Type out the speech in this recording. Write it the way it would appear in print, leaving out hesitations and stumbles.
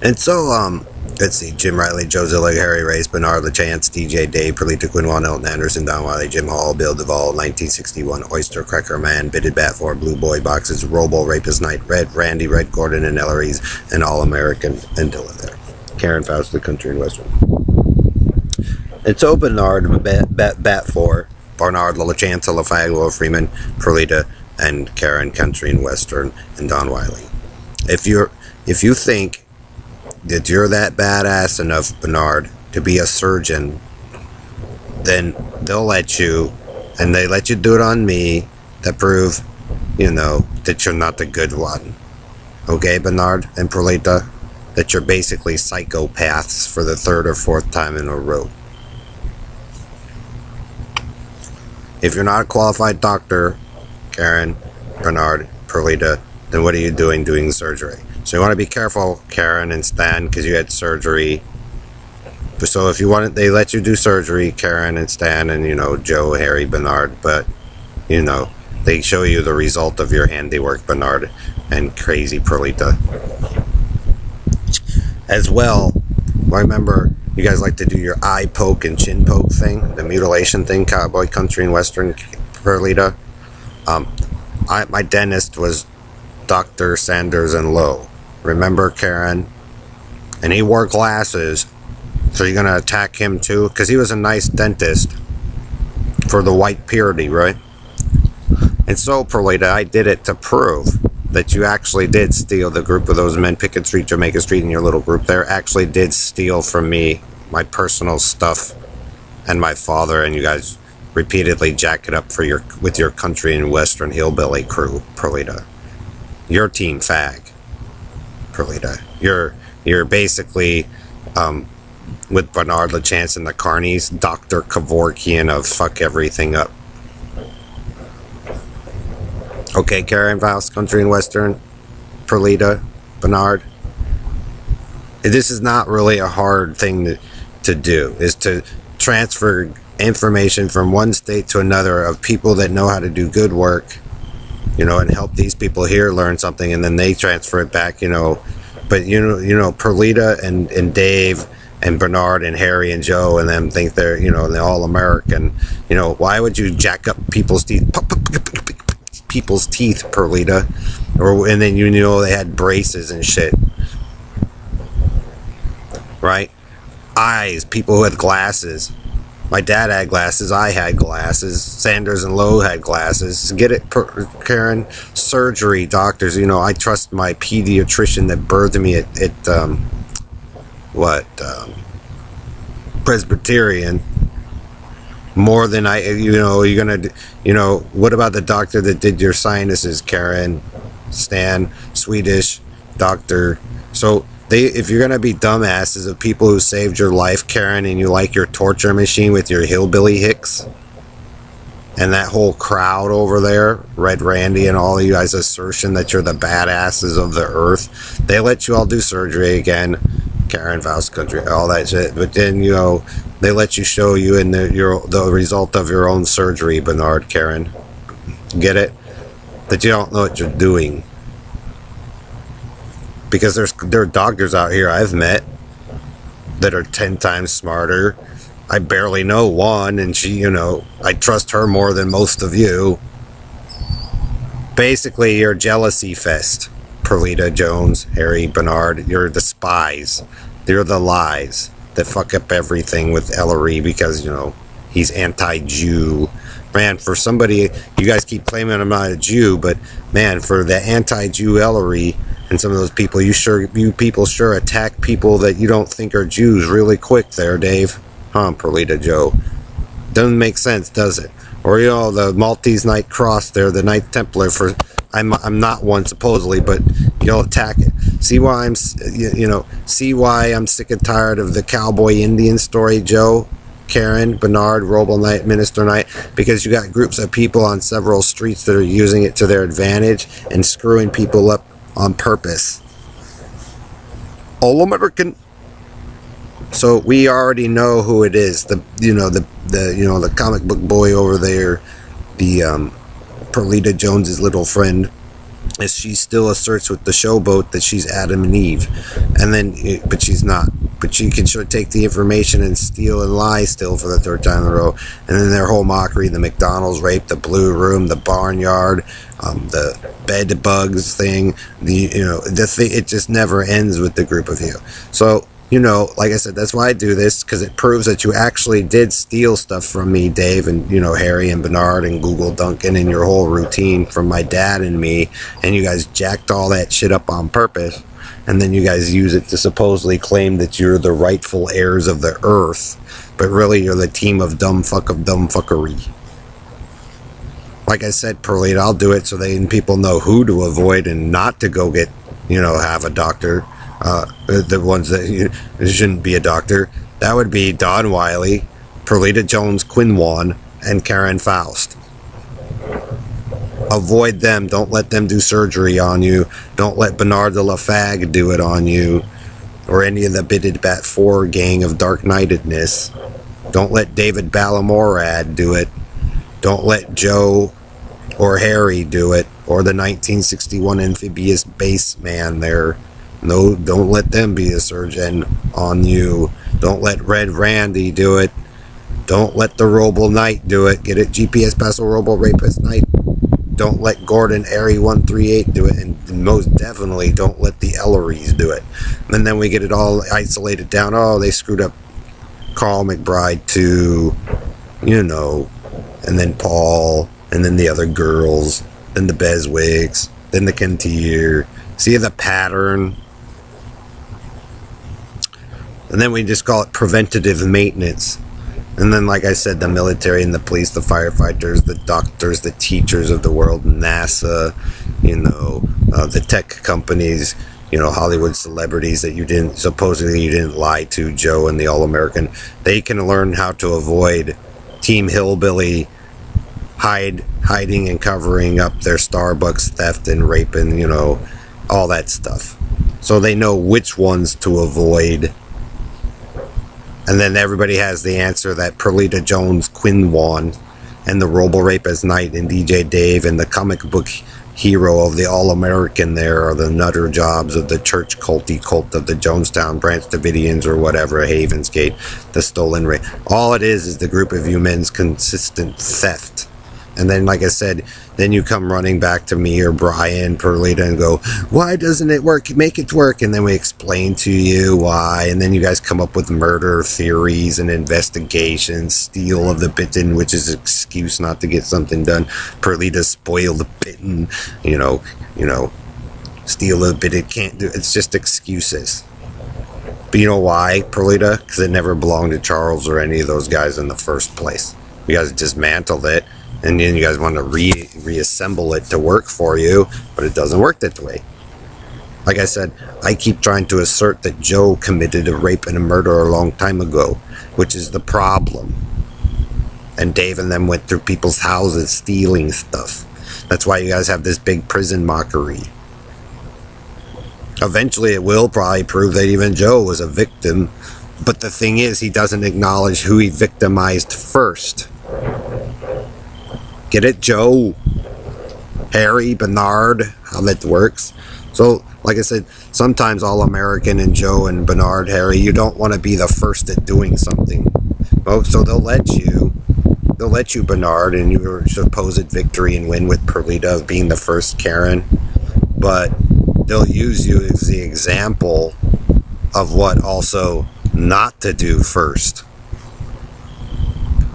And so, let's see, Jim Riley, Joe Zillig, Harry Race, Bernard LaChance, DJ Dave, Perlita Quinwan, Elton Anderson, Don Wiley, Jim Hall, Bill Duvall, 1961, Oyster Cracker Man, Bitted Bat 4, Blue Boy Boxes, Robo, Rapist Night, Red, Randy, Red Gordon, and Ellery's, and All-American, and Dilla there. Karen Faust, The Country and Western. It's so Bernard, Bat 4, Barnard, LaChance, LaFaglo, Freeman, Perlita, and Karen, Country and Western, and Don Wiley. If you think that you're that badass enough, Bernard, to be a surgeon, then they'll let you, and they let you do it on me to prove, that you're not the good one. Okay, Bernard and Perlita? That you're basically psychopaths for the third or fourth time in a row. If you're not a qualified doctor, Karen, Bernard, Perlita, then what are you doing surgery? So you want to be careful, Karen and Stan, because you had surgery. So if you want it, they let you do surgery, Karen and Stan, and Joe, Harry, Bernard, but they show you the result of your handiwork, Bernard and crazy Perlita. As well, remember, you guys like to do your eye poke and chin poke thing, the mutilation thing, Cowboy, Country, and Western, Perlita. My dentist was Dr. Sanders and Lowe. Remember, Karen? And he wore glasses. So you're going to attack him too? Because he was a nice dentist for the white purity, right? And so, Perlita, I did it to prove that you actually did steal the group of those men, Pickett Street, Jamaica Street, in your little group there, actually did steal from me my personal stuff and my father, and you guys repeatedly jack it up with your Country and Western hillbilly crew, Perlita. Your team fag, Perlita. You're basically with Bernard LaChance and the Carnies, Dr. Kevorkian of fuck everything up. Okay, Karen Faust, Country and Western, Perlita, Bernard. This is not really a hard thing to do, is to transfer information from one state to another of people that know how to do good work, and help these people here learn something, and then they transfer it back, But, Perlita and Dave and Bernard and Harry and Joe and them think they're, they're all American. Why would you jack up people's teeth? Perlita, and then they had braces and shit, right? Eyes, people who had glasses. My dad had glasses, I had glasses, Sanders and Lowe had glasses. Get it, Karen? Surgery, doctors, I trust my pediatrician that birthed me at Presbyterian more than you're gonna, what about the doctor that did your sinuses, Karen, Stan, Swedish doctor? So if you're gonna be dumbasses of people who saved your life, Karen, and you like your torture machine with your hillbilly hicks, and that whole crowd over there, Red Randy and all of you guys' assertion that you're the badasses of the earth, they let you all do surgery again, Karen Faust, Country, all that shit, but then they let you show you in the result of your own surgery, Bernard, Karen. Get it? That you don't know what you're doing. Because there are doctors out here I've met that are 10 times smarter. I barely know one, and she, I trust her more than most of you. Basically, you're jealousy fest. Perlita, Jones, Harry, Bernard, you're the spies. They're the lies that fuck up everything with Ellery because, he's anti-Jew. Man, for somebody, you guys keep claiming I'm not a Jew, but man, for the anti-Jew Ellery and some of those people, you people sure attack people that you don't think are Jews really quick there, Dave. Huh, Perlita, Joe? Doesn't make sense, does it? Or, the Maltese Knight Cross there, the Knight Templar for... I'm not one supposedly, but you'll attack it. See why I'm sick and tired of the cowboy Indian story, Joe, Karen, Bernard, Roble Knight, Minister Knight, because you got groups of people on several streets that are using it to their advantage and screwing people up on purpose. All American. So we already know who it is. The comic book boy over there, the Perlita Jones's little friend, as she still asserts with the showboat that she's Adam and Eve, and then but she's not. But she can sure take the information and steal and lie still for the third time in a row. And then their whole mockery, the McDonald's rape, the blue room, the barnyard, the bed bugs thing, the thing, it just never ends with the group of you. So, like I said, that's why I do this, because it proves that you actually did steal stuff from me, Dave, and, Harry and Bernard and Google Duncan and your whole routine from my dad and me, and you guys jacked all that shit up on purpose, and then you guys use it to supposedly claim that you're the rightful heirs of the earth, but really you're the team of dumb fuckery. Like I said, Perlita, I'll do it so people know who to avoid and not to go get, have a doctor. The ones that shouldn't be a doctor. That would be Don Wiley, Perlita Jones Quinwan, and Karen Faust. Avoid them. Don't let them do surgery on you. Don't let Bernard de la Fag do it on you, or any of the Bitted Bat 4 gang of Dark Knightedness. Don't let David Balamorad do it. Don't let Joe or Harry do it, or the 1961 amphibious bass man there. No, don't let them be a surgeon on you. Don't let Red Randy do it. Don't let the Robo Knight do it. Get it? GPS Paso Robo Rapist Knight. Don't let Gordon Airy 138 do it. And most definitely don't let the Ellerys do it. And then we get it all isolated down. Oh, they screwed up Carl McBride too. And then Paul. And then the other girls. Then the Beswicks. Then the Kintier. See the pattern? And then we just call it preventative maintenance. And then, like I said, the military and the police, the firefighters, the doctors, the teachers of the world, NASA, the tech companies, Hollywood celebrities that supposedly you didn't lie to, Joe and the All-American. They can learn how to avoid Team Hillbilly hiding and covering up their Starbucks theft and rape and, all that stuff. So they know which ones to avoid. And then everybody has the answer that Perlita Jones Quinwan and the Robo Rapist Knight and DJ Dave and the comic book hero of the All-American there are the nutter jobs of the church culty cult of the Jonestown Branch Davidians or whatever, Havensgate, the stolen rape. All it is the group of you men's consistent theft. And then, like I said, then you come running back to me or Brian, Perlita, and go, why doesn't it work? Make it work. And then we explain to you why. And then you guys come up with murder theories and investigations, steal of the bitten, which is an excuse not to get something done. Perlita spoil the bitten, steal the bitten, can't do it. It's just excuses. But you know why, Perlita? Because it never belonged to Charles or any of those guys in the first place. You guys dismantled it. And then you guys want to reassemble it to work for you, but it doesn't work that way. Like I said, I keep trying to assert that Joe committed a rape and a murder a long time ago, which is the problem. And Dave and them went through people's houses stealing stuff. That's why you guys have this big prison mockery. Eventually it will probably prove that even Joe was a victim, but the thing is, he doesn't acknowledge who he victimized first. Get it, Joe? Harry, Bernard, how that works. So, like I said, sometimes All-American and Joe and Bernard, Harry, you don't want to be the first at doing something. Oh, so they'll let you, Bernard, and your supposed victory and win with Perlita of being the first Karen. But they'll use you as the example of what also not to do first.